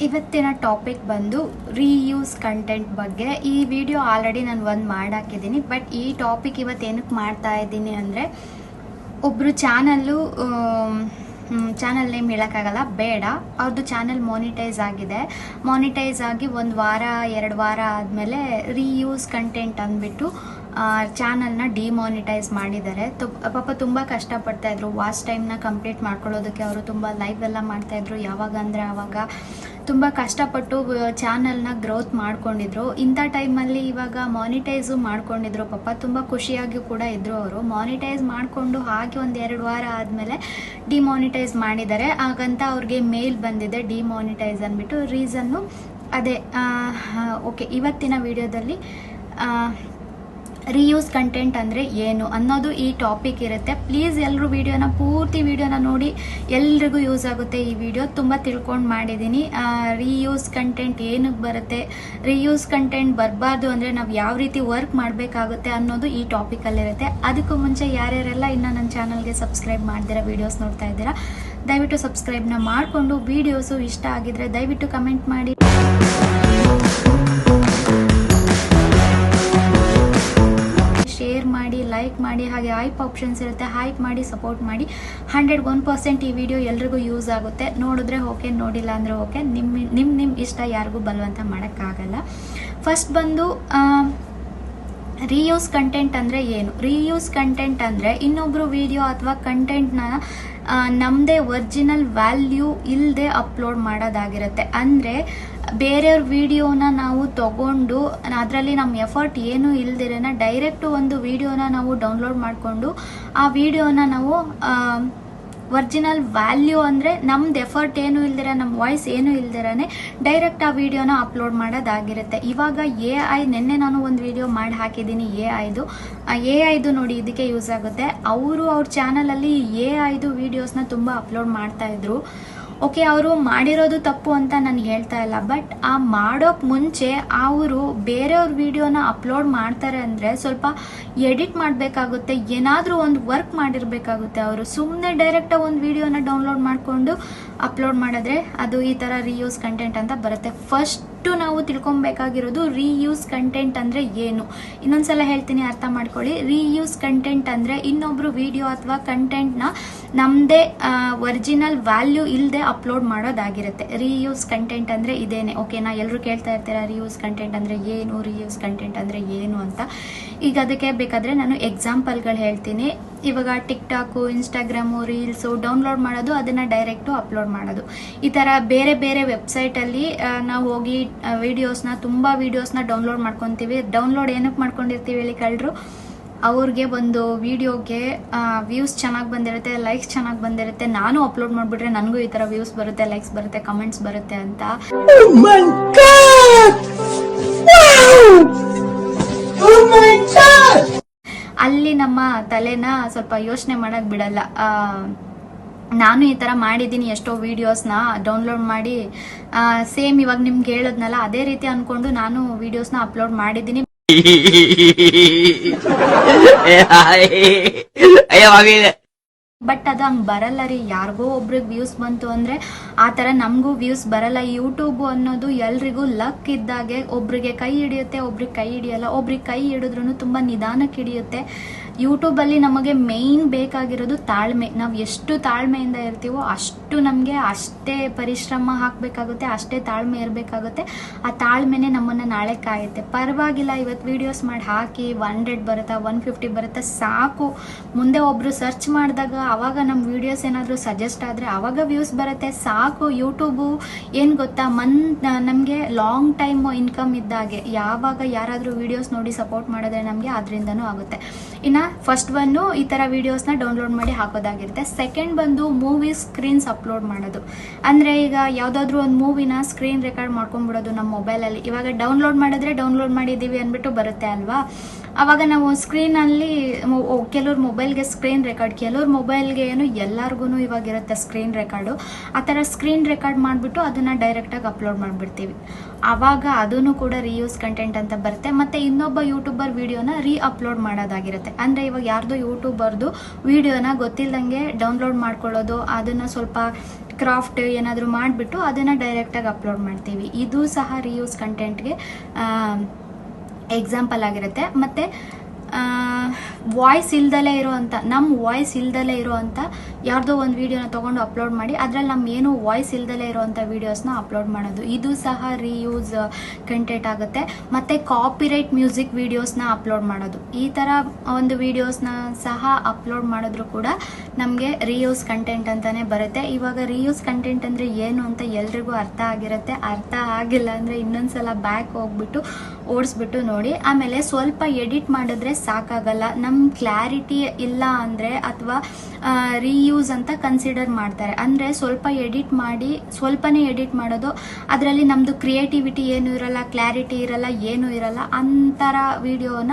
ಇವತ್ತಿನ ಟಾಪಿಕ್ ಬಂದು reuse content ಬಗ್ಗೆ. ಈ ವಿಡಿಯೋ ಆಲ್ರೆಡಿ ನಾನು ಒಂದು ಮಾಡಾಕಿದ್ದೀನಿ, ಬಟ್ ಈ ಟಾಪಿಕ್ ಇವತ್ತು ಏನಕ್ಕೆ ಮಾಡ್ತಾ ಇದ್ದೀನಿ ಅಂದರೆ, ಒಬ್ಬರು ಚಾನಲ್ ನೇಮ್ ಹೇಳೋಕ್ಕಾಗಲ್ಲ, ಬೇಡ, ಅವ್ರದ್ದು ಚಾನಲ್ ಮಾನಿಟೈಸ್ ಆಗಿದೆ. ಮಾನಿಟೈಸ್ ಆಗಿ 1 ವಾರ 2 ವಾರ ಆದಮೇಲೆ ರೀಯೂಸ್ ಕಂಟೆಂಟ್ ಅಂದ್ಬಿಟ್ಟು ಚಾನಲ್ನ ಡಿಮಾನಿಟೈಸ್ ಮಾಡಿದ್ದಾರೆ. ಪಾಪ ತುಂಬ ಕಷ್ಟಪಡ್ತಾಯಿದ್ರು ವಾಚ್ ಟೈಮ್ನ ಕಂಪ್ಲೀಟ್ ಮಾಡ್ಕೊಳ್ಳೋದಕ್ಕೆ. ಅವರು ತುಂಬ ಲೈವ್ ಎಲ್ಲ ಮಾಡ್ತಾಯಿದ್ರು, ಯಾವಾಗ ಅಂದರೆ ಆವಾಗ ತುಂಬ ಕಷ್ಟಪಟ್ಟು ಚಾನಲ್ನ ಗ್ರೋತ್ ಮಾಡ್ಕೊಂಡಿದ್ರು. ಇಂಥ ಟೈಮಲ್ಲಿ ಇವಾಗ ಮಾನಿಟೈಸು ಮಾಡ್ಕೊಂಡಿದ್ರು. ಪಾಪ ತುಂಬ ಖುಷಿಯಾಗಿ ಕೂಡ ಇದ್ದರು ಅವರು. ಮಾನಿಟೈಸ್ ಮಾಡಿಕೊಂಡು ಹಾಗೆ 1-2 ವಾರ ಆದಮೇಲೆ ಡಿಮಾನಿಟೈಸ್ ಮಾಡಿದ್ದಾರೆ. ಹಾಗಂತ ಅವ್ರಿಗೆ ಮೇಲ್ ಬಂದಿದೆ ಡಿಮಾನಿಟೈಸ್ ಅಂದ್ಬಿಟ್ಟು. ರೀಸನ್ನು ಅದೇ. ಓಕೆ, ಇವತ್ತಿನ ವಿಡಿಯೋದಲ್ಲಿ ರೀಯೂಸ್ ಕಂಟೆಂಟ್ ಅಂದರೆ ಏನು ಅನ್ನೋದು ಈ ಟಾಪಿಕ್ ಇರುತ್ತೆ. ಪ್ಲೀಸ್ ಎಲ್ಲರೂ ಪೂರ್ತಿ ವಿಡಿಯೋನ ನೋಡಿ, ಎಲ್ರಿಗೂ ಯೂಸ್ ಆಗುತ್ತೆ ಈ ವಿಡಿಯೋ. ತುಂಬ ತಿಳ್ಕೊಂಡು ಮಾಡಿದ್ದೀನಿ. ರೀಯೂಸ್ ಕಂಟೆಂಟ್ ಏನಕ್ಕೆ ಬರುತ್ತೆ, ರೀಯೂಸ್ ಕಂಟೆಂಟ್ ಬರಬಾರ್ದು ಅಂದರೆ ನಾವು ಯಾವ ರೀತಿ ವರ್ಕ್ ಮಾಡಬೇಕಾಗುತ್ತೆ ಅನ್ನೋದು ಈ ಟಾಪಿಕಲ್ಲಿರುತ್ತೆ. ಅದಕ್ಕೂ ಮುಂಚೆ ಯಾರ್ಯಾರೆಲ್ಲ ಇನ್ನೂ ನನ್ನ ಚಾನಲ್ಗೆ ಸಬ್ಸ್ಕ್ರೈಬ್ ಮಾಡ್ದಿರಾ ವಿಡಿಯೋಸ್ ನೋಡ್ತಾ ಇದ್ದೀರಾ, ದಯವಿಟ್ಟು ಸಬ್ಸ್ಕ್ರೈಬ್ನ ಮಾಡಿಕೊಂಡು, ವಿಡಿಯೋಸು ಇಷ್ಟ ಆಗಿದ್ರೆ ದಯವಿಟ್ಟು ಕಮೆಂಟ್ ಮಾಡಿ, ಶೇರ್ ಮಾಡಿ, ಲೈಕ್ ಮಾಡಿ, ಹಾಗೆ ಹೈಪ್ ಆಪ್ಷನ್ಸ್ ಇರುತ್ತೆ, ಹೈಪ್ ಮಾಡಿ, ಸಪೋರ್ಟ್ ಮಾಡಿ. 101% ಈ ವಿಡಿಯೋ ಎಲ್ರಿಗೂ ಯೂಸ್ ಆಗುತ್ತೆ. ನೋಡಿದ್ರೆ ಓಕೆ, ನೋಡಿಲ್ಲ ಅಂದರೆ ಓಕೆ. ನಿಮ್ಮ ಇಷ್ಟ, ಯಾರಿಗೂ ಬಲವಂತ ಮಾಡೋಕ್ಕಾಗಲ್ಲ. ಫಸ್ಟ್ ಬಂದು ರೀಯೂಸ್ ಕಂಟೆಂಟ್ ಅಂದರೆ ಏನು? ರೀಯೂಸ್ ಕಂಟೆಂಟ್ ಅಂದರೆ ಇನ್ನೊಬ್ಬರು ವಿಡಿಯೋ ಅಥವಾ ಕಂಟೆಂಟ್ನ ನಮ್ಮದೇ ಒರಿಜಿನಲ್ ವ್ಯಾಲ್ಯೂ ಇಲ್ಲದೆ ಅಪ್ಲೋಡ್ ಮಾಡೋದಾಗಿರುತ್ತೆ. ಅಂದರೆ ಬೇರೆಯವ್ರ ವಿಡಿಯೋನ ನಾವು ತಗೊಂಡು ಅದರಲ್ಲಿ ನಮ್ಮ ಎಫರ್ಟ್ ಏನೂ ಇಲ್ದಿರೇನ ಡೈರೆಕ್ಟು ಒಂದು ವಿಡಿಯೋನ ನಾವು ಡೌನ್ಲೋಡ್ ಮಾಡಿಕೊಂಡು ಆ ವಿಡಿಯೋನ ನಾವು ಒರಿಜಿನಲ್ ವ್ಯಾಲ್ಯೂ ಅಂದರೆ ನಮ್ದು ಎಫರ್ಟ್ ಏನು ಇಲ್ದಿರ, ನಮ್ಮ ವಾಯ್ಸ್ ಏನು ಇಲ್ದಿರನೇ ಡೈರೆಕ್ಟ್ ಆ ವಿಡಿಯೋನ ಅಪ್ಲೋಡ್ ಮಾಡೋದಾಗಿರುತ್ತೆ. ಇವಾಗ ನಿನ್ನೆ ನಾನು ಒಂದು ವಿಡಿಯೋ ಮಾಡಿ ಹಾಕಿದ್ದೀನಿ ಎ ಐದು ನೋಡಿ, ಇದಕ್ಕೆ ಯೂಸ್ ಆಗುತ್ತೆ. ಅವ್ರ ಚಾನಲಲ್ಲಿ ಎ5 ವಿಡಿಯೋಸ್ನ ತುಂಬ ಅಪ್ಲೋಡ್ ಮಾಡ್ತಾಯಿದ್ರು. ಓಕೆ, ಅವರು ಮಾಡಿರೋದು ತಪ್ಪು ಅಂತ ನಾನು ಹೇಳ್ತಾ ಇಲ್ಲ, ಬಟ್ ಆ ಮಾಡೋಕ್ಕೆ ಮುಂಚೆ ಅವರು ಬೇರೆಯವ್ರ ವಿಡಿಯೋನ ಅಪ್ಲೋಡ್ ಮಾಡ್ತಾರೆ ಅಂದರೆ ಸ್ವಲ್ಪ ಎಡಿಟ್ ಮಾಡಬೇಕಾಗುತ್ತೆ, ಏನಾದರೂ ಒಂದು ವರ್ಕ್ ಮಾಡಿರಬೇಕಾಗುತ್ತೆ. ಅವರು ಸುಮ್ಮನೆ ಡೈರೆಕ್ಟಾಗಿ ಒಂದು ವಿಡಿಯೋನ ಡೌನ್ಲೋಡ್ ಮಾಡಿಕೊಂಡು ಅಪ್ಲೋಡ್ ಮಾಡಿದ್ರೆ ಅದು ಈ ಥರ ರೀಯೂಸ್ ಕಂಟೆಂಟ್ ಅಂತ ಬರುತ್ತೆ. ಫಸ್ಟು ನಾವು ತಿಳ್ಕೊಬೇಕಾಗಿರೋದು ರೀಯೂಸ್ ಕಂಟೆಂಟ್ ಅಂದರೆ ಏನು. ಇನ್ನೊಂದ್ಸಲ ಹೇಳ್ತೀನಿ, ಅರ್ಥ ಮಾಡ್ಕೊಳ್ಳಿ. ರೀಯೂಸ್ ಕಂಟೆಂಟ್ ಅಂದರೆ ಇನ್ನೊಬ್ರು ವಿಡಿಯೋ ಅಥವಾ ಕಂಟೆಂಟ್ನ ನಮ್ಮದೇ ಒರಿಜಿನಲ್ ವ್ಯಾಲ್ಯೂ ಇಲ್ಲದೆ ಅಪ್ಲೋಡ್ ಮಾಡೋದಾಗಿರುತ್ತೆ. ರೀಯೂಸ್ ಕಂಟೆಂಟ್ ಅಂದರೆ ಇದೇನೆ. ಓಕೆನಾ? ಎಲ್ಲರೂ ಕೇಳ್ತಾ ಇರ್ತೀರಾ ರೀಯೂಸ್ ಕಂಟೆಂಟ್ ಅಂದರೆ ಏನು, ರೀಯೂಸ್ ಕಂಟೆಂಟ್ ಅಂದರೆ ಏನು ಅಂತ. ಈಗ ಅದಕ್ಕೆ ಬೇಕಾದರೆ ನಾನು ಎಕ್ಸಾಂಪಲ್ಗಳು ಹೇಳ್ತೀನಿ. ಇವಾಗ ಟಿಕ್ಟಾಕು, ಇನ್ಸ್ಟಾಗ್ರಾಮು, ರೀಲ್ಸು ಡೌನ್ಲೋಡ್ ಮಾಡೋದು, ಅದನ್ನು ಡೈರೆಕ್ಟು ಅಪ್ಲೋಡ್ ಮಾಡೋದು. ಈ ಥರ ಬೇರೆ ಬೇರೆ ವೆಬ್ಸೈಟಲ್ಲಿ ನಾವು ಹೋಗಿ ತುಂಬ ವೀಡಿಯೋಸ್ನ ಡೌನ್ಲೋಡ್ ಮಾಡ್ಕೊತೀವಿ. ಡೌನ್ಲೋಡ್ ಏನಕ್ಕೆ ಮಾಡ್ಕೊಂಡಿರ್ತೀವಿ ಹೇಳಿ ಕಳ್ಳರು? ಅವ್ರಿಗೆ ಒಂದು ವಿಡಿಯೋಗೆ ವ್ಯೂಸ್ ಚೆನ್ನಾಗಿ ಬಂದಿರುತ್ತೆ, ಲೈಕ್ಸ್ ಚೆನ್ನಾಗಿ ಬಂದಿರುತ್ತೆ, ನಾನು ಅಪ್ಲೋಡ್ ಮಾಡಿಬಿಟ್ರೆ ನನಗೂ ಈ ಥರ ವ್ಯೂಸ್ ಬರುತ್ತೆ, ಲೈಕ್ಸ್ ಬರುತ್ತೆ, ಕಮೆಂಟ್ಸ್ ಬರುತ್ತೆ ಅಂತ. ಅಲ್ಲಿ ನಮ್ಮ ತಲೆನ ಸ್ವಲ್ಪ ಯೋಚನೆ ಮಾಡಕ್ ಬಿಡಲ್ಲ. ನಾನು ಈ ಥರ ಮಾಡಿದ್ದೀನಿ, ಎಷ್ಟೋ ವೀಡಿಯೋಸ್ನ ಡೌನ್ಲೋಡ್ ಮಾಡಿ ಸೇಮ್ ಇವಾಗ ನಿಮ್ಗೆ ಹೇಳೋದ್ನಲ್ಲ ಅದೇ ರೀತಿ ಅಂದ್ಕೊಂಡು ನಾನು ವೀಡಿಯೋಸ್ನ ಅಪ್ಲೋಡ್ ಮಾಡಿದ್ದೀನಿ. ಬಟ್ ಅದು ಹಂಗೆ ಬರಲ್ಲ ರೀ. ಯಾರಿಗೋ ಒಬ್ರಿಗೆ ವ್ಯೂಸ್ ಬಂತು ಅಂದರೆ ಆ ಥರ ನಮಗೂ ವ್ಯೂಸ್ ಬರಲ್ಲ. ಯೂಟ್ಯೂಬು ಅನ್ನೋದು ಎಲ್ರಿಗೂ ಲಕ್ ಇದ್ದಾಗೆ, ಒಬ್ರಿಗೆ ಕೈ ಹಿಡಿಯುತ್ತೆ, ಒಬ್ರಿಗೆ ಕೈ ಹಿಡಿಯಲ್ಲ. ಒಬ್ರಿಗೆ ಕೈ ಹಿಡಿದ್ರೂ ತುಂಬ ನಿಧಾನಕ್ಕೆ ಹಿಡಿಯುತ್ತೆ. ಯೂಟ್ಯೂಬಲ್ಲಿ ನಮಗೆ ಮೇಯ್ನ್ ಬೇಕಾಗಿರೋದು ತಾಳ್ಮೆ. ನಾವು ಎಷ್ಟು ತಾಳ್ಮೆಯಿಂದ ಇರ್ತೀವೋ ಅಷ್ಟು ನಮಗೆ ಅಷ್ಟೇ ಪರಿಶ್ರಮ ಹಾಕಬೇಕಾಗುತ್ತೆ, ಅಷ್ಟೇ ತಾಳ್ಮೆ ಇರಬೇಕಾಗುತ್ತೆ. ಆ ತಾಳ್ಮೆನೇ ನಮ್ಮನ್ನು ನಾಳೆ ಕಾಯುತ್ತೆ. ಪರವಾಗಿಲ್ಲ, ಇವತ್ತು ವೀಡಿಯೋಸ್ ಮಾಡಿ ಹಾಕಿ 100 ಬರುತ್ತಾ, 150 ಬರುತ್ತಾ, ಸಾಕು. ಮುಂದೆ ಒಬ್ಬರು ಸರ್ಚ್ ಮಾಡಿದಾಗ ಆವಾಗ ನಮ್ಮ ವೀಡಿಯೋಸ್ ಏನಾದರೂ ಸಜೆಸ್ಟ್ ಆದರೆ ಆವಾಗ ವ್ಯೂಸ್ ಬರುತ್ತೆ, ಸಾಕು. ಯೂಟ್ಯೂಬು ಏನು ಗೊತ್ತಾ, ನಮಗೆ ಲಾಂಗ್ ಟೈಮ್ ಇನ್ಕಮ್ ಇದ್ದಾಗೆ. ಯಾವಾಗ ಯಾರಾದರೂ ವೀಡಿಯೋಸ್ ನೋಡಿ ಸಪೋರ್ಟ್ ಮಾಡಿದ್ರೆ ನಮಗೆ ಅದರಿಂದನೂ ಆಗುತ್ತೆ. ಇನ್ನು ಫಸ್ಟ್ ಬಂದು ಈ ಥರ ವೀಡಿಯೋಸ್ನ ಡೌನ್ಲೋಡ್ ಮಾಡಿ ಹಾಕೋದಾಗಿರುತ್ತೆ. ಸೆಕೆಂಡ್ ಬಂದು ಮೂವಿ ಸ್ಕ್ರೀನ್ಸ್ ಅಪ್ಲೋಡ್ ಮಾಡೋದು. ಅಂದರೆ ಈಗ ಯಾವುದಾದ್ರೂ ಒಂದು ಮೂವಿನ ಸ್ಕ್ರೀನ್ ರೆಕಾರ್ಡ್ ಮಾಡ್ಕೊಂಡ್ಬಿಡೋದು ನಮ್ಮ ಮೊಬೈಲಲ್ಲಿ. ಇವಾಗ ಡೌನ್ಲೋಡ್ ಮಾಡಿದ್ರೆ ಡೌನ್ಲೋಡ್ ಮಾಡಿದ್ದೀವಿ ಅಂದ್ಬಿಟ್ಟು ಬರುತ್ತೆ ಅಲ್ವಾ. ಆವಾಗ ನಾವು ಸ್ಕ್ರೀನಲ್ಲಿ ಕೆಲವ್ರ ಮೊಬೈಲ್ಗೆ ಸ್ಕ್ರೀನ್ ರೆಕಾರ್ಡ್, ಕೆಲವ್ರ ಮೊಬೈಲ್ಗೆ ಏನು ಎಲ್ಲರಿಗೂ ಇವಾಗಿರುತ್ತೆ ಸ್ಕ್ರೀನ್ ರೆಕಾರ್ಡು. ಆ ಥರ ಸ್ಕ್ರೀನ್ ರೆಕಾರ್ಡ್ ಮಾಡಿಬಿಟ್ಟು ಅದನ್ನು ಡೈರೆಕ್ಟಾಗಿ ಅಪ್ಲೋಡ್ ಮಾಡಿಬಿಡ್ತೀವಿ. ಆವಾಗ ಅದೂ ಕೂಡ ರೀಯೂಸ್ ಕಂಟೆಂಟ್ ಅಂತ ಬರುತ್ತೆ. ಮತ್ತು ಇನ್ನೊಬ್ಬ ಯೂಟ್ಯೂಬರ್ ವೀಡಿಯೋನ ಅಪ್ಲೋಡ್ ಮಾಡೋದಾಗಿರುತ್ತೆ. ಅಂದರೆ ಇವಾಗ ಯಾರ್ದೋ ಯೂಟ್ಯೂಬರ್ದು ವೀಡಿಯೋನ ಗೊತ್ತಿಲ್ಲದಂಗೆ ಡೌನ್ಲೋಡ್ ಮಾಡ್ಕೊಳ್ಳೋದು, ಅದನ್ನು ಸ್ವಲ್ಪ ಕ್ರಾಫ್ಟ್ ಏನಾದರೂ ಮಾಡಿಬಿಟ್ಟು ಅದನ್ನು ಡೈರೆಕ್ಟಾಗಿ ಅಪ್ಲೋಡ್ ಮಾಡ್ತೀವಿ. ಇದು ಸಹ ರೀಯೂಸ್ ಕಂಟೆಂಟ್ಗೆ ಎಕ್ಸಾಂಪಲ್ ಆಗಿರುತ್ತೆ. ಮತ್ತು ವಾಯ್ಸ್ ಇಲ್ದಲೇ ಇರೋ ಅಂಥ, ನಮ್ಮ ವಾಯ್ಸ್ ಇಲ್ದಲೇ ಇರೋ ಅಂಥ ಯಾರ್ದೋ ಒಂದು ವೀಡಿಯೋನ ತೊಗೊಂಡು ಅಪ್ಲೋಡ್ ಮಾಡಿ ಅದರಲ್ಲಿ ನಮ್ಮ ಏನು ವಾಯ್ಸ್ ಇಲ್ದಲೇ ಇರೋವಂಥ ವೀಡಿಯೋಸ್ನ ಅಪ್ಲೋಡ್ ಮಾಡೋದು, ಇದು ಸಹ ರೀಯೂಸ್ ಕಂಟೆಂಟ್ ಆಗುತ್ತೆ. ಮತ್ತು ಕಾಪಿರೈಟ್ ಮ್ಯೂಸಿಕ್ ವೀಡಿಯೋಸ್ನ ಅಪ್ಲೋಡ್ ಮಾಡೋದು, ಈ ಥರ ಒಂದು ವೀಡಿಯೋಸ್ನ ಸಹ ಅಪ್ಲೋಡ್ ಮಾಡಿದ್ರು ಕೂಡ ನಮಗೆ ರೀಯೂಸ್ ಕಂಟೆಂಟ್ ಅಂತಲೇ ಬರುತ್ತೆ. ಇವಾಗ ರೀಯೂಸ್ ಕಂಟೆಂಟ್ ಅಂದರೆ ಏನು ಅಂತ ಎಲ್ರಿಗೂ ಅರ್ಥ ಆಗಿರುತ್ತೆ. ಅರ್ಥ ಆಗಿಲ್ಲ ಅಂದರೆ ಇನ್ನೊಂದ್ಸಲ ಬ್ಯಾಕ್ ಹೋಗ್ಬಿಟ್ಟು ಓಡಿಸ್ಬಿಟ್ಟು ನೋಡಿ. ಆಮೇಲೆ ಸ್ವಲ್ಪ ಎಡಿಟ್ ಮಾಡಿದ್ರೆ ಸಾಕಾಗಲ್ಲ, ನಮ್ಮ ಕ್ಲಾರಿಟಿ ಇಲ್ಲ ಅಂದರೆ ಅಥವಾ ರೀಯೂಸ್ ಅಂತ ಕನ್ಸಿಡರ್ ಮಾಡ್ತಾರೆ. ಅಂದರೆ ಸ್ವಲ್ಪ ಎಡಿಟ್ ಮಾಡಿ, ಸ್ವಲ್ಪನೇ ಎಡಿಟ್ ಮಾಡೋದು, ಅದರಲ್ಲಿ ನಮ್ಮದು ಕ್ರಿಯೇಟಿವಿಟಿ ಏನೂ ಇರಲ್ಲ, ಕ್ಲಾರಿಟಿ ಇರಲ್ಲ, ಏನೂ ಇರಲ್ಲ, ಅಂಥರ ವಿಡಿಯೋನ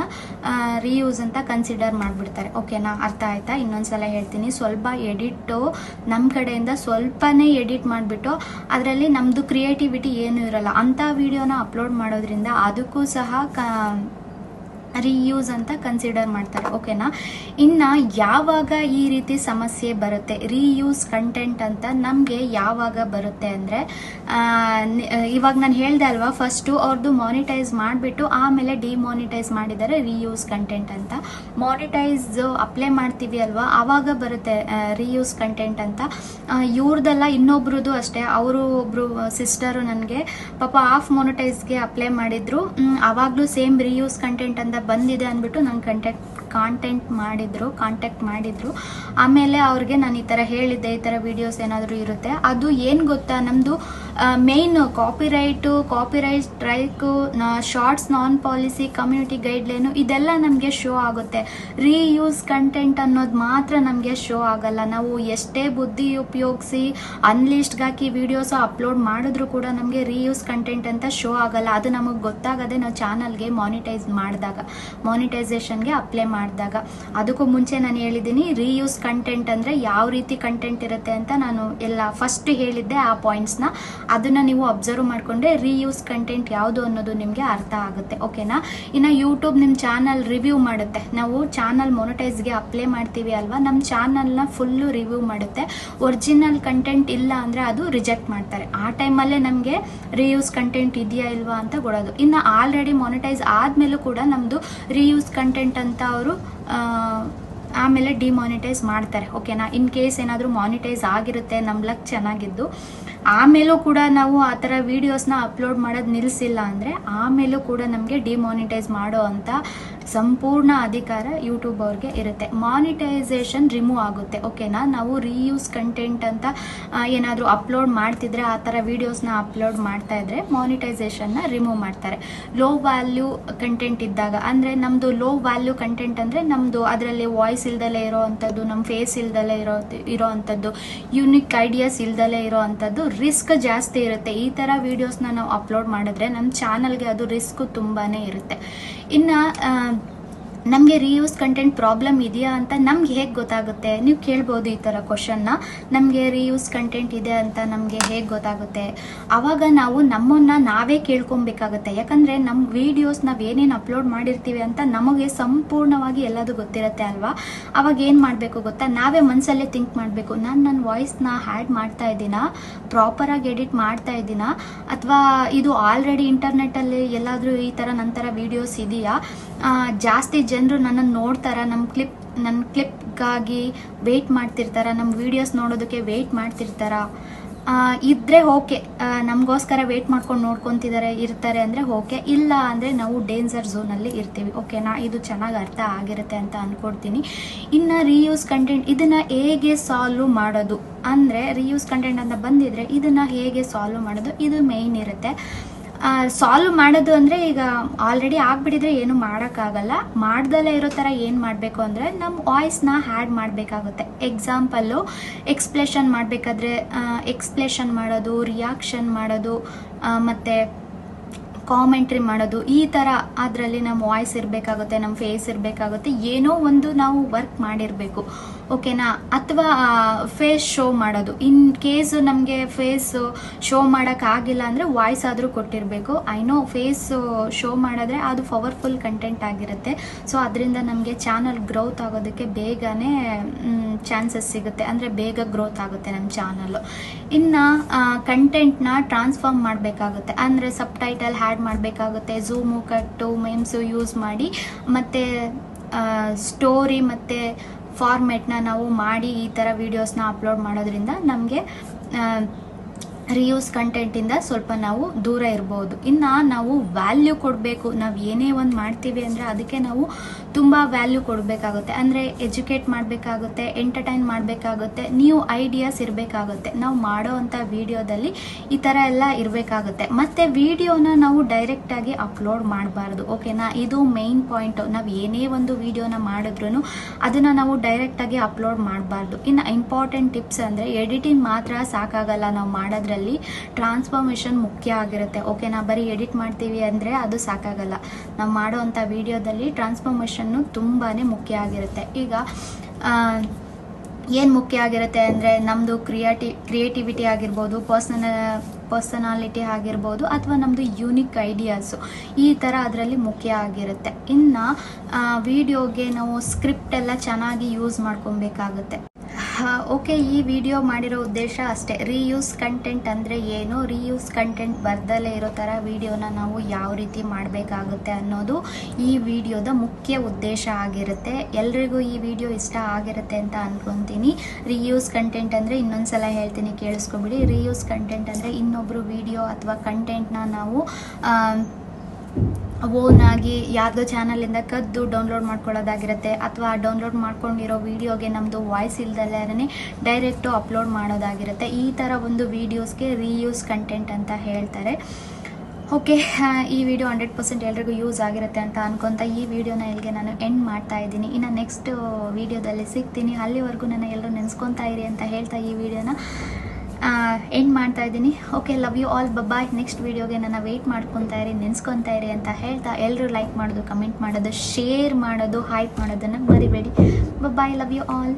ರೀಯೂಸ್ ಅಂತ ಕನ್ಸಿಡರ್ ಮಾಡಿಬಿಡ್ತಾರೆ. ಓಕೆನಾ, ಅರ್ಥ ಆಯ್ತಾ? ಇನ್ನೊಂದ್ಸಲ ಹೇಳ್ತೀನಿ, ಸ್ವಲ್ಪ ಎಡಿಟು ನಮ್ಮ ಕಡೆಯಿಂದ ಸ್ವಲ್ಪನೇ ಎಡಿಟ್ ಮಾಡಿಬಿಟ್ಟು ಅದರಲ್ಲಿ ನಮ್ಮದು ಕ್ರಿಯೇಟಿವಿಟಿ ಏನೂ ಇರಲ್ಲ ಅಂಥ ವಿಡಿಯೋನ ಅಪ್ಲೋಡ್ ಮಾಡೋದ್ರಿಂದ ಅದಕ್ಕೂ ಸಹ ರೀಯೂಸ್ ಅಂತ ಕನ್ಸಿಡರ್ ಮಾಡ್ತಾರೆ. ಓಕೆನಾ, ಇನ್ನು ಯಾವಾಗ ಈ ರೀತಿ ಸಮಸ್ಯೆ ಬರುತ್ತೆ, ರೀಯೂಸ್ ಕಂಟೆಂಟ್ ಅಂತ ನಮಗೆ ಯಾವಾಗ ಬರುತ್ತೆ ಅಂದರೆ, ಇವಾಗ ನಾನು ಹೇಳ್ದೆ ಅಲ್ವಾ, ಫಸ್ಟು ಅವ್ರದ್ದು ಮಾನಿಟೈಸ್ ಮಾಡಿಬಿಟ್ಟು ಆಮೇಲೆ ಡಿಮಾನಿಟೈಸ್ ಮಾಡಿದ್ದಾರೆ ರೀಯೂಸ್ ಕಂಟೆಂಟ್ ಅಂತ. ಮಾನಿಟೈಸ್ ಅಪ್ಲೈ ಮಾಡ್ತೀವಿ ಅಲ್ವಾ, ಆವಾಗ ಬರುತ್ತೆ ರೀಯೂಸ್ ಕಂಟೆಂಟ್ ಅಂತ. ಇವ್ರದ್ದೆಲ್ಲ ಇನ್ನೊಬ್ರದ್ದು ಅಷ್ಟೇ, ಅವರು ಒಬ್ಬರು ಸಿಸ್ಟರು ನನಗೆ ಪಾಪ ಆಫ್ ಮಾನಿಟೈಸ್ಗೆ ಅಪ್ಲೈ ಮಾಡಿದ್ರು, ಆವಾಗಲೂ ಸೇಮ್ ರೀಯೂಸ್ ಕಂಟೆಂಟ್ ಅಂತ ಬಂದಿದೆ ಅಂದ್ಬಿಟ್ಟು ನಂಗೆ ಕಾಂಟ್ಯಾಕ್ಟ್ ಮಾಡಿದ್ರು. ಆಮೇಲೆ ಅವ್ರಿಗೆ ನಾನು ಈ ಥರ ಹೇಳಿದ್ದೆ, ಈ ಥರ ವೀಡಿಯೋಸ್ ಏನಾದರೂ ಇರುತ್ತೆ, ಅದು ಏನು ಗೊತ್ತಾ, ನಮ್ಮದು ಮೇಯ್ನ್ ಕಾಪಿರೈಟ್ ಸ್ಟ್ರೈಕು, ಶಾರ್ಟ್ಸ್, ನಾನ್ ಪಾಲಿಸಿ, ಕಮ್ಯುನಿಟಿ ಗೈಡ್ಲೈನು ಇದೆಲ್ಲ ನಮಗೆ ಶೋ ಆಗುತ್ತೆ. ರೀಯೂಸ್ ಕಂಟೆಂಟ್ ಅನ್ನೋದು ಮಾತ್ರ ನಮಗೆ ಶೋ ಆಗಲ್ಲ. ನಾವು ಎಷ್ಟೇ ಬುದ್ಧಿ ಉಪಯೋಗಿಸಿ ಅನ್ಲಿಸ್ಟ್ಗೆ ಹಾಕಿ ವೀಡಿಯೋಸ್ ಅಪ್ಲೋಡ್ ಮಾಡಿದ್ರು ಕೂಡ ನಮಗೆ ರೀಯೂಸ್ ಕಂಟೆಂಟ್ ಅಂತ ಶೋ ಆಗಲ್ಲ. ಅದು ನಮಗೆ ಗೊತ್ತಾಗದೆ ನಾವು ಚಾನಲ್ಗೆ ಮಾನಿಟೈಸೇಷನ್ಗೆ ಅಪ್ಲೈ ಮಾಡಿದಾಗ. ಅದಕ್ಕೂ ಮುಂಚೆ ನಾನು ಹೇಳಿದ್ದೀನಿ ರೀಯೂಸ್ ಕಂಟೆಂಟ್ ಅಂದರೆ ಯಾವ ರೀತಿ ಕಂಟೆಂಟ್ ಇರುತ್ತೆ ಅಂತ ನಾನು ಎಲ್ಲ ಫಸ್ಟ್ ಹೇಳಿದ್ದೆ. ಆ ಪಾಯಿಂಟ್ಸ್ನ ಅದನ್ನು ನೀವು ಅಬ್ಸರ್ವ್ ಮಾಡಿಕೊಂಡ್ರೆ ರೀಯೂಸ್ ಕಂಟೆಂಟ್ ಯಾವುದು ಅನ್ನೋದು ನಿಮಗೆ ಅರ್ಥ ಆಗುತ್ತೆ. ಓಕೆನಾ, ಇನ್ನು ಯೂಟ್ಯೂಬ್ ನಿಮ್ಮ ಚಾನಲ್ ರಿವ್ಯೂ ಮಾಡುತ್ತೆ. ನಾವು ಚಾನಲ್ ಮೊನಿಟೈಸ್ಗೆ ಅಪ್ಲೈ ಮಾಡ್ತೀವಿ ಅಲ್ವಾ, ನಮ್ಮ ಚಾನಲ್ನ ಫುಲ್ಲು ರಿವ್ಯೂ ಮಾಡುತ್ತೆ. ಒರಿಜಿನಲ್ ಕಂಟೆಂಟ್ ಇಲ್ಲ ಅಂದರೆ ಅದು ರಿಜೆಕ್ಟ್ ಮಾಡ್ತಾರೆ. ಆ ಟೈಮಲ್ಲೇ ನಮಗೆ ರೀಯೂಸ್ ಕಂಟೆಂಟ್ ಇದೆಯಾ ಇಲ್ವಾ ಅಂತ ಕೊಡೋದು. ಇನ್ನು ಆಲ್ರೆಡಿ ಮೊನಿಟೈಸ್ ಆದಮೇಲೂ ಕೂಡ ನಮ್ಮದು ರೀಯೂಸ್ ಕಂಟೆಂಟ್ ಅಂತ ಅವರು ಆಮೇಲೆ ಡಿಮಾನಿಟೈಸ್ ಮಾಡ್ತಾರೆ. ಓಕೆನಾ, ಇನ್ ಕೇಸ್ ಏನಾದರೂ ಮಾನಿಟೈಸ್ ಆಗಿರುತ್ತೆ ನಮ್ಮ ಲಕ್ ಚೆನ್ನಾಗಿದ್ದು, ಆಮೇಲೂ ಕೂಡ ನಾವು ಆ ಥರ ವೀಡಿಯೋಸ್ನ ಅಪ್ಲೋಡ್ ಮಾಡೋದು ನಿಲ್ಲಿಸಿಲ್ಲ ಅಂದರೆ ಆಮೇಲೂ ಕೂಡ ನಮಗೆ ಡಿಮಾನಿಟೈಸ್ ಮಾಡೋ ಅಂಥ ಸಂಪೂರ್ಣ ಅಧಿಕಾರ ಯೂಟ್ಯೂಬ್ ಅವ್ರಿಗೆ ಇರುತ್ತೆ. ಮಾನಿಟೈಸೇಷನ್ ರಿಮೂವ್ ಆಗುತ್ತೆ. ಓಕೆನಾ, ನಾವು ರೀಯೂಸ್ ಕಂಟೆಂಟ್ ಅಂತ ಏನಾದರೂ ಅಪ್ಲೋಡ್ ಮಾಡ್ತಿದ್ರೆ, ಆ ಥರ ವೀಡಿಯೋಸ್ನ ಅಪ್ಲೋಡ್ ಮಾಡ್ತಾ ಇದ್ರೆ ಮಾನಿಟೈಸೇಷನ್ನ ರಿಮೂವ್ ಮಾಡ್ತಾರೆ. ಲೋ ವ್ಯಾಲ್ಯೂ ಕಂಟೆಂಟ್ ಇದ್ದಾಗ, ಅಂದರೆ ನಮ್ಮದು ಲೋ ವ್ಯಾಲ್ಯೂ ಕಂಟೆಂಟ್ ಅಂದರೆ ನಮ್ಮದು ಅದರಲ್ಲಿ ವಾಯ್ಸ್ ಇಲ್ದಲೇ ಇರೋ ಅಂಥದ್ದು, ನಮ್ಮ ಫೇಸ್ ಇಲ್ದಲೇ ಇರೋ ಅಂಥದ್ದು, ಯೂನಿಕ್ ಐಡಿಯಾಸ್ ಇಲ್ದಲೇ ಇರೋ ಅಂಥದ್ದು, ರಿಸ್ಕ್ ಜಾಸ್ತಿ ಇರುತ್ತೆ. ಈ ಥರ ವೀಡಿಯೋಸ್ನ ನಾವು ಅಪ್ಲೋಡ್ ಮಾಡಿದ್ರೆ ನಮ್ಮ ಚಾನಲ್ಗೆ ಅದು ರಿಸ್ಕ್ ತುಂಬಾ ಇರುತ್ತೆ. ಇನ್ನು ನಮಗೆ ರೀಯೂಸ್ ಕಂಟೆಂಟ್ ಪ್ರಾಬ್ಲಮ್ ಇದೆಯಾ ಅಂತ ನಮ್ಗೆ ಹೇಗೆ ಗೊತ್ತಾಗುತ್ತೆ? ನೀವು ಕೇಳ್ಬೋದು ಈ ಥರ ಕ್ವಶನ್ನ. ನಮಗೆ ರೀಯೂಸ್ ಕಂಟೆಂಟ್ ಇದೆ ಅಂತ ನಮಗೆ ಹೇಗೆ ಗೊತ್ತಾಗುತ್ತೆ? ಆವಾಗ ನಾವು ನಮ್ಮನ್ನು ನಾವೇ ಕೇಳ್ಕೊಬೇಕಾಗುತ್ತೆ. ಯಾಕಂದರೆ ನಮ್ಮ ವೀಡಿಯೋಸ್ ನಾವು ಏನೇನು ಅಪ್ಲೋಡ್ ಮಾಡಿರ್ತೀವಿ ಅಂತ ನಮಗೆ ಸಂಪೂರ್ಣವಾಗಿ ಎಲ್ಲದೂ ಗೊತ್ತಿರುತ್ತೆ ಅಲ್ವಾ. ಆವಾಗ ಏನು ಮಾಡಬೇಕು ಗೊತ್ತಾ, ನಾವೇ ಮನಸ್ಸಲ್ಲೇ ಥಿಂಕ್ ಮಾಡಬೇಕು, ನಾನು ನನ್ನ ವಾಯ್ಸ್ನ ಹ್ಯಾಡ್ ಮಾಡ್ತಾ ಇದ್ದೀನಾ, ಪ್ರಾಪರಾಗಿ ಎಡಿಟ್ ಮಾಡ್ತಾ ಇದ್ದೀನಾ, ಅಥವಾ ಇದು ಆಲ್ರೆಡಿ ಇಂಟರ್ನೆಟ್ಟಲ್ಲಿ ಎಲ್ಲಾದರೂ ಈ ಥರ ನಂತರ ವೀಡಿಯೋಸ್ ಇದೆಯಾ, ಜಾಸ್ತಿ ಜನರು ನನ್ನನ್ನು ನೋಡ್ತಾರ, ನನ್ನ ಕ್ಲಿಪ್ಗಾಗಿ ವೆಯ್ಟ್ ಮಾಡ್ತಿರ್ತಾರ, ನಮ್ಮ ವೀಡಿಯೋಸ್ ನೋಡೋದಕ್ಕೆ ವೆಯ್ಟ್ ಮಾಡ್ತಿರ್ತಾರ, ಇದ್ದರೆ ಓಕೆ, ನಮಗೋಸ್ಕರ ವೆಯ್ಟ್ ಮಾಡ್ಕೊಂಡು ಇರ್ತಾರೆ ಅಂದರೆ ಓಕೆ. ಇಲ್ಲ ಅಂದರೆ ನಾವು ಡೇಂಜರ್ ಝೋನಲ್ಲಿ ಇರ್ತೀವಿ. ಓಕೆನಾ, ಇದು ಚೆನ್ನಾಗಿ ಅರ್ಥ ಆಗಿರುತ್ತೆ ಅಂತ ಅಂದ್ಕೊಡ್ತೀನಿ. ಇನ್ನು ರೀಯೂಸ್ ಕಂಟೆಂಟ್ ಇದನ್ನು ಹೇಗೆ ಸಾಲ್ವ್ ಮಾಡೋದು ಅಂದರೆ, ರೀಯೂಸ್ ಕಂಟೆಂಟ್ ಅಂತ ಬಂದಿದ್ರೆ ಇದನ್ನು ಹೇಗೆ ಸಾಲ್ವ್ ಮಾಡೋದು, ಇದು ಮೇಯ್ನ್ ಇರುತ್ತೆ. ಸಾಲ್ವ್ ಮಾಡೋದು ಅಂದರೆ, ಈಗ ಆಲ್ರೆಡಿ ಆಗಿಬಿಟ್ಟಿದ್ರೆ ಏನು ಮಾಡೋಕ್ಕಾಗಲ್ಲ. ಮಾಡ್ದಲೇ ಇರೋ ಥರ ಏನು ಮಾಡಬೇಕು ಅಂದರೆ, ನಮ್ಮ ವಾಯ್ಸ್ನ ಹ್ಯಾಡ್ ಮಾಡಬೇಕಾಗುತ್ತೆ. ಎಕ್ಸಾಂಪಲ್ಲು, ಎಕ್ಸ್ಪ್ಲೇಷನ್ ಮಾಡಬೇಕಾದ್ರೆ ಎಕ್ಸ್ಪ್ಲೇಷನ್ ಮಾಡೋದು, ರಿಯಾಕ್ಷನ್ ಮಾಡೋದು, ಮತ್ತು ಕಾಮೆಂಟ್ರಿ ಮಾಡೋದು, ಈ ಥರ ಅದರಲ್ಲಿ ನಮ್ಮ ವಾಯ್ಸ್ ಇರಬೇಕಾಗುತ್ತೆ, ನಮ್ಮ ಫೇಸ್ ಇರಬೇಕಾಗುತ್ತೆ, ಏನೋ ಒಂದು ನಾವು ವರ್ಕ್ ಮಾಡಿರಬೇಕು, ಓಕೆನಾ. ಅಥವಾ ಫೇಸ್ ಶೋ ಮಾಡೋದು, ಇನ್ ಕೇಸ್ ನಮಗೆ ಫೇಸ್ ಶೋ ಮಾಡೋಕ್ಕಾಗಿಲ್ಲ ಅಂದರೆ ವಾಯ್ಸ್ ಆದರೂ ಕೊಟ್ಟಿರಬೇಕು. ಐ ನೋ ಫೇಸ್ ಶೋ ಮಾಡಿದ್ರೆ ಅದು ಪವರ್ಫುಲ್ ಕಂಟೆಂಟ್ ಆಗಿರುತ್ತೆ. ಸೊ ಅದರಿಂದ ನಮಗೆ ಚಾನಲ್ ಗ್ರೋತ್ ಆಗೋದಕ್ಕೆ ಬೇಗನೆ ಚಾನ್ಸಸ್ ಸಿಗುತ್ತೆ, ಅಂದರೆ ಬೇಗ ಗ್ರೋತ್ ಆಗುತ್ತೆ ನಮ್ಮ ಚಾನಲ್ಲು. ಇನ್ನು ಕಂಟೆಂಟ್ನ ಟ್ರಾನ್ಸ್ಫಾರ್ಮ್ ಮಾಡಬೇಕಾಗುತ್ತೆ, ಅಂದರೆ ಸಬ್ ಟೈಟಲ್ ಆ್ಯಡ್ ಮಾಡಬೇಕಾಗುತ್ತೆ, ಝೂಮು ಕಟ್ಟು ಮೇಮ್ಸು ಯೂಸ್ ಮಾಡಿ, ಮತ್ತು ಸ್ಟೋರಿ ಮತ್ತು ಫಾರ್ಮೆಟ್ನ ನಾವು ಮಾಡಿ ಈ ಥರ ವೀಡಿಯೋಸ್ನ ಅಪ್ಲೋಡ್ ಮಾಡೋದ್ರಿಂದ ನಮಗೆ ರಿಯೂಸ್ ಕಂಟೆಂಟಿಂದ ಸ್ವಲ್ಪ ನಾವು ದೂರ ಇರ್ಬೋದು. ಇನ್ನು ನಾವು ವ್ಯಾಲ್ಯೂ ಕೊಡಬೇಕು. ನಾವು ಏನೇ ಒಂದು ಮಾಡ್ತೀವಿ ಅಂದರೆ ಅದಕ್ಕೆ ನಾವು ತುಂಬ ವ್ಯಾಲ್ಯೂ ಕೊಡಬೇಕಾಗುತ್ತೆ, ಅಂದರೆ ಎಜುಕೇಟ್ ಮಾಡಬೇಕಾಗುತ್ತೆ, ಎಂಟರ್ಟೈನ್ ಮಾಡಬೇಕಾಗುತ್ತೆ, ನ್ಯೂ ಐಡಿಯಾಸ್ ಇರಬೇಕಾಗುತ್ತೆ. ನಾವು ಮಾಡೋ ಅಂಥ ವಿಡಿಯೋದಲ್ಲಿ ಈ ಥರ ಎಲ್ಲ ಇರಬೇಕಾಗುತ್ತೆ. ಮತ್ತು ವಿಡಿಯೋನ ನಾವು ಡೈರೆಕ್ಟಾಗಿ ಅಪ್ಲೋಡ್ ಮಾಡಬಾರ್ದು, ಓಕೆನಾ. ಇದು ಮೇಯ್ನ್ ಪಾಯಿಂಟು. ನಾವು ಏನೇ ಒಂದು ವಿಡಿಯೋನ ಮಾಡಿದ್ರೂ ಅದನ್ನು ನಾವು ಡೈರೆಕ್ಟಾಗಿ ಅಪ್ಲೋಡ್ ಮಾಡಬಾರ್ದು. ಇನ್ನು ಇಂಪಾರ್ಟೆಂಟ್ ಟಿಪ್ಸ್ ಅಂದರೆ ಎಡಿಟಿಂಗ್ ಮಾತ್ರ ಸಾಕಾಗಲ್ಲ ನಾವು ಮಾಡೋದ್ರಲ್ಲಿ, ಟ್ರಾನ್ಸ್ಫಾರ್ಮೇಷನ್ ಮುಖ್ಯ ಆಗಿರುತ್ತೆ, ಓಕೆನಾ. ಬರೀ ಎಡಿಟ್ ಮಾಡ್ತೀವಿ ಅಂದರೆ ಅದು ಸಾಕಾಗಲ್ಲ. ನಾವು ಮಾಡೋವಂಥ ವಿಡಿಯೋದಲ್ಲಿ ಟ್ರಾನ್ಸ್ಫಾರ್ಮೇಷನ್ನು ತುಂಬಾ ಮುಖ್ಯ ಆಗಿರುತ್ತೆ. ಈಗ ಏನು ಮುಖ್ಯ ಆಗಿರುತ್ತೆ ಅಂದರೆ ನಮ್ಮದು ಕ್ರಿಯೇಟಿವಿಟಿ ಆಗಿರ್ಬೋದು, ಪರ್ಸನಾಲಿಟಿ ಆಗಿರ್ಬೋದು, ಅಥವಾ ನಮ್ಮದು ಯೂನಿಕ್ ಐಡಿಯಾಸು, ಈ ಥರ ಅದರಲ್ಲಿ ಮುಖ್ಯ ಆಗಿರುತ್ತೆ. ಇನ್ನು ವಿಡಿಯೋಗೆ ನಾವು ಸ್ಕ್ರಿಪ್ಟ್ ಎಲ್ಲ ಚೆನ್ನಾಗಿ ಯೂಸ್ ಮಾಡ್ಕೊಬೇಕಾಗುತ್ತೆ. ಓಕೆ, ಈ ವಿಡಿಯೋ ಮಾಡಿರೋ ಉದ್ದೇಶ ಅಷ್ಟೇ. ರೀಯೂಸ್ ಕಂಟೆಂಟ್ ಅಂದರೆ ಏನು, ರೀಯೂಸ್ ಕಂಟೆಂಟ್ ಬರ್ದಲೇ ಇರೋ ಥರ ವಿಡಿಯೋನ ನಾವು ಯಾವ ರೀತಿ ಮಾಡಬೇಕಾಗುತ್ತೆ ಅನ್ನೋದು ಈ ವಿಡಿಯೋದ ಮುಖ್ಯ ಉದ್ದೇಶ ಆಗಿರುತ್ತೆ. ಎಲ್ರಿಗೂ ಈ ವಿಡಿಯೋ ಇಷ್ಟ ಆಗಿರುತ್ತೆ ಅಂತ ಅಂದ್ಕೊತೀನಿ. ರೀಯೂಸ್ ಕಂಟೆಂಟ್ ಅಂದರೆ ಇನ್ನೊಂದ್ಸಲ ಹೇಳ್ತೀನಿ, ಕೇಳಿಸ್ಕೊಬಿಡಿ. ರೀಯೂಸ್ ಕಂಟೆಂಟ್ ಅಂದರೆ ಇನ್ನೊಬ್ಬರು ವಿಡಿಯೋ ಅಥವಾ ಕಂಟೆಂಟ್ನ ನಾವು ಓನಾಗಿ ಯಾರ್ದೋ ಚಾನಲಿಂದ ಕದ್ದು ಡೌನ್ಲೋಡ್ ಮಾಡ್ಕೊಳ್ಳೋದಾಗಿರುತ್ತೆ, ಅಥವಾ ಡೌನ್ಲೋಡ್ ಮಾಡ್ಕೊಂಡಿರೋ ವಿಡಿಯೋಗೆ ನಮ್ಮದು ವಾಯ್ಸ್ ಇಲ್ದಲೇ ಡೈರೆಕ್ಟು ಅಪ್ಲೋಡ್ ಮಾಡೋದಾಗಿರುತ್ತೆ. ಈ ಥರ ಒಂದು ವೀಡಿಯೋಸ್ಗೆ ರೀಯೂಸ್ ಕಂಟೆಂಟ್ ಅಂತ ಹೇಳ್ತಾರೆ. ಓಕೆ, ಈ ವಿಡಿಯೋ 100% ಎಲ್ರಿಗೂ ಯೂಸ್ ಆಗಿರುತ್ತೆ ಅಂತ ಅನ್ಕೊತ ಈ ವಿಡಿಯೋನ ಇಲ್ಲಿಗೆ ನಾನು ಎಂಡ್ ಮಾಡ್ತಾ ಇದ್ದೀನಿ. ಇನ್ನು ನೆಕ್ಸ್ಟ್ ವಿಡಿಯೋದಲ್ಲಿ ಸಿಗ್ತೀನಿ. ಅಲ್ಲಿವರೆಗೂ ನನ್ನ ಎಲ್ಲರೂ ನೆನೆಸ್ಕೊತಾ ಇರಿ ಅಂತ ಹೇಳ್ತಾ ಈ ವಿಡಿಯೋನ ಎಂಡ್ ಮಾಡ್ತಾ ಇದ್ದೀನಿ. Okay, love you all, bye. Next ವಿಡಿಯೋಗೆ ನನ್ನ ವೆಯ್ಟ್ ಮಾಡ್ಕೊತಾ ಇರಿ, ನೆನೆಸ್ಕೊತಾ ಇರಿ ಅಂತ ಹೇಳ್ತಾ ಎಲ್ಲರೂ ಲೈಕ್ ಮಾಡೋದು, ಕಮೆಂಟ್ ಮಾಡೋದು, ಶೇರ್ ಮಾಡೋದು, ಹೈಪ್ ಮಾಡೋದನ್ನು ಮರಿಬೇಡಿ. ಬಾಯ್, ಲವ್ ಯು ಆಲ್.